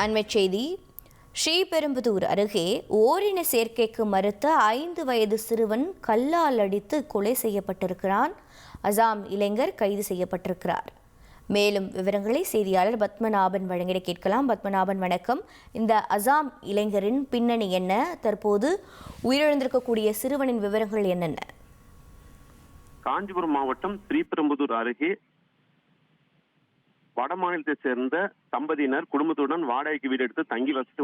அண்மைச் செய்தி. ஸ்ரீபெரும்புதூர் அருகே ஓரின சேர்க்கைக்கு மறுத்த 5 வயது சிறுவன் கல்லால் அடித்து கொலை செய்யப்பட்டிருக்கிறான். அசாம் இளைஞர் கைது செய்யப்பட்டிருக்கிறார். மேலும் விவரங்களை செய்தியாளர் பத்மநாபன் வழங்கிட கேட்கலாம். பத்மநாபன், வணக்கம். இந்த அசாம் இளைஞரின் பின்னணி என்ன? தற்போது உயிரிழந்திருக்கக்கூடிய சிறுவனின் விவரங்கள் என்னென்ன? காஞ்சிபுரம் மாவட்டம் ஸ்ரீபெரும்புதூர் அருகே வட மாநிலத்தை சேர்ந்த தம்பதியினர் குடும்பத்துடன் வாடகைக்கு வீடு எடுத்து தங்கி வசித்து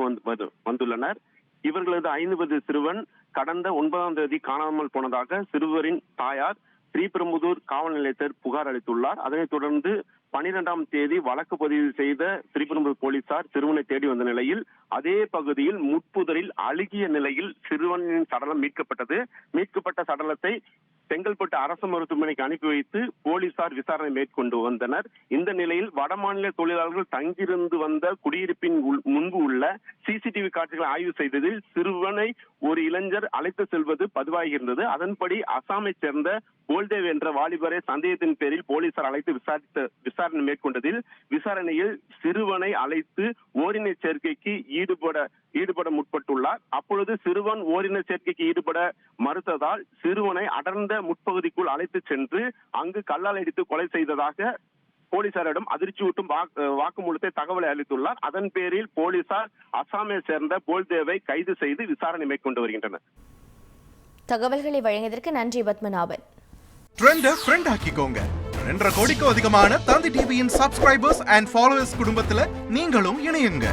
வந்துள்ளனர். இவர்களது 5 வயது சிறுவன் கடந்த 9ஆம் தேதி காணாமல் போனதாக சிறுவரின் தாயார் ஸ்ரீபெரும்புதூர் காவல் நிலையத்தில் புகார் அளித்துள்ளார். அதனைத் தொடர்ந்து 12ஆம் தேதி வழக்கு பதிவு செய்த ஸ்ரீபெரும்புதூர் போலீசார் சிறுவனை தேடி வந்த நிலையில் அதே பகுதியில் முட்புதரில் அழுகிய நிலையில் சிறுவனின் சடலம் மீட்கப்பட்டது. மீட்கப்பட்ட சடலத்தை செங்கல்பட்டு அரசு மருத்துவமனைக்கு அனுப்பி வைத்து போலீசார் விசாரணை மேற்கொண்டு வந்தனர். இந்த நிலையில் வடமாநில தொழிலாளர்கள் தங்கியிருந்து வந்த குடியிருப்பின் முன்பு உள்ள சிசிடிவி காட்சிகளை ஆய்வு செய்ததில் சிறுவனை ஒரு இளைஞர் அழைத்து செல்வது பதிவாகியிருந்தது. அதன்படி அசாமை சேர்ந்த போல்தேவ் என்ற வாலிபரை சந்தேகத்தின் பேரில் போலீசார் அழைத்து விசாரணை மேற்கொண்டதில் விசாரணையில் சிறுவனை அழைத்து ஓரின சேர்க்கைக்கு ஈடுபட முற்பட்டுள்ளார். அப்பொழுது சிறுவன் ஓரின சேர்க்கைக்கு ஈடுபட மறுத்ததால் சிறுவனை அடர்ந்த முற்பகுதிக்குள் அழைத்து சென்று அங்கு கல்லால் அடித்து கொலை செய்ததாக போலீசாரிடம் அதிர்ச்சியூட்டும் வாக்குமூலத்தை தகவலை அளித்துள்ளார். அதன் பேரில் போலீசார் அசாமை சேர்ந்த போல்தேவை கைது செய்து விசாரணை மேற்கொண்டு வருகின்றனர். தகவல்களை வழங்கியதற்கு நன்றி பத்மநாபன். ட்ரெண்ட ஃப்ரெண்ட் ஆக்கிக்கோங்க. 2.5 கோடிக்கும் அதிகமான தந்தி டிவியின் சப்ஸ்கிரைபர்ஸ் அண்ட் ஃபாலோவர்ஸ் குடும்பத்துல நீங்களும் இணையுங்க.